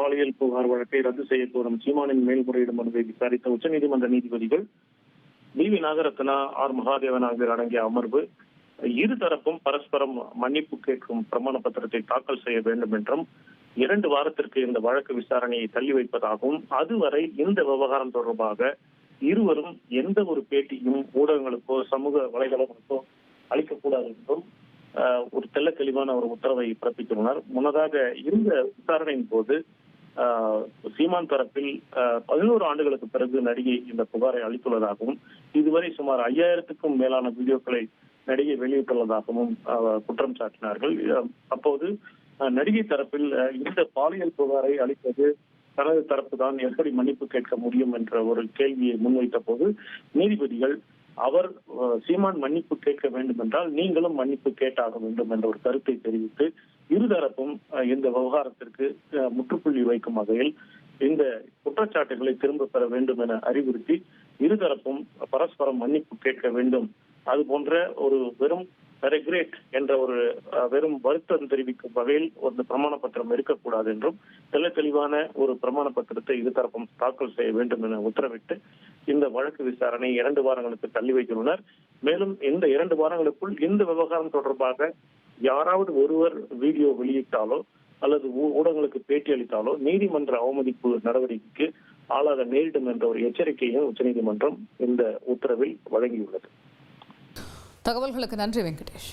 பாலியல் புகார் வழக்கை ரத்து செய்ய கோரும் சீமானின் மேல்முறையீடு மனுவை விசாரித்த உச்சநீதிமன்ற நீதிபதிகள் வி நாகரத்னா, ஆர் மகாதேவன் ஆகியோர் அடங்கிய அமர்வு இருதரப்பும் பரஸ்பரம் மன்னிப்பு கேட்கும் பிரமாண பத்திரத்தை தாக்கல் செய்ய வேண்டும் என்றும் 2 வாரத்திற்கு இந்த வழக்கு விசாரணையை தள்ளி வைப்பதாகவும், அதுவரை இந்த விவகாரம் தொடர்பாக இருவரும் எந்த ஒரு பேட்டியும் ஊடகங்களுக்கோ சமூக வலைதளங்களுக்கோ அளிக்கக்கூடாது என்றும் ஒரு தெள்ள தெளிவான ஒரு உத்தரவை பிறப்பித்துள்ளனர். முன்னதாக இந்த விசாரணையின் போது சீமான் தரப்பில் 11 ஆண்டுகளுக்கு பிறகு நடிகை இந்த புகாரை அளித்துள்ளதாகவும், இதுவரை சுமார் 5000க்கும் மேலான வீடியோக்களை நடிகை வெளியிட்டுள்ளதாகவும் குற்றம் சாட்டினார்கள். அப்போது நடிகை தரப்பில் இந்த பாலியல் புகாரை அளித்தது தனது தரப்பு தான், எப்படி மன்னிப்பு கேட்க முடியும் என்ற ஒரு கேள்வியை முன்வைத்த போது நீதிபதிகள் அவர் சீமான் மன்னிப்பு கேட்க வேண்டும் என்றால் நீங்களும் மன்னிப்பு கேட்டாக வேண்டும் என்ற ஒரு கருத்தை தெரிவித்து இருதரப்பும் இந்த விவகாரத்திற்கு முற்றுப்புள்ளி வைக்கும் வகையில் இந்த குற்றச்சாட்டுகளை திரும்ப பெற வேண்டும் என அறிவுறுத்தி இருதரப்பும் பரஸ்பரம் மன்னிப்பு கேட்க வேண்டும், அது போன்ற ஒரு வெறும் ரெக்ரெட் என்ற ஒரு வெறும் வருத்தம் தெரிவிக்கும் வகையில் ஒரு பிரமாண பத்திரம் இருக்கக்கூடாது என்றும் தெள்ள தெளிவான ஒரு பிரமாண பத்திரத்தை இருதரப்பும் தாக்கல் செய்ய வேண்டும் என உத்தரவிட்டு இந்த வழக்கு விசாரணை 2 வாரங்களுக்கு தள்ளி வைத்துள்ளனர். மேலும் இந்த 2 வாரங்களுக்குள் இந்த விவகாரம் தொடர்பாக யாராவது ஒருவர் வீடியோ வெளியிட்டாலோ அல்லது ஊடகங்களுக்கு பேட்டி அளித்தாலோ நீதிமன்ற அவமதிப்பு நடவடிக்கைக்கு ஆளாக நேரிடும் என்ற ஒரு எச்சரிக்கையும் உச்சநீதிமன்றம் இந்த உத்தரவில் வழங்கியுள்ளது. தகவல்களுக்கு நன்றி வெங்கடேஷ்.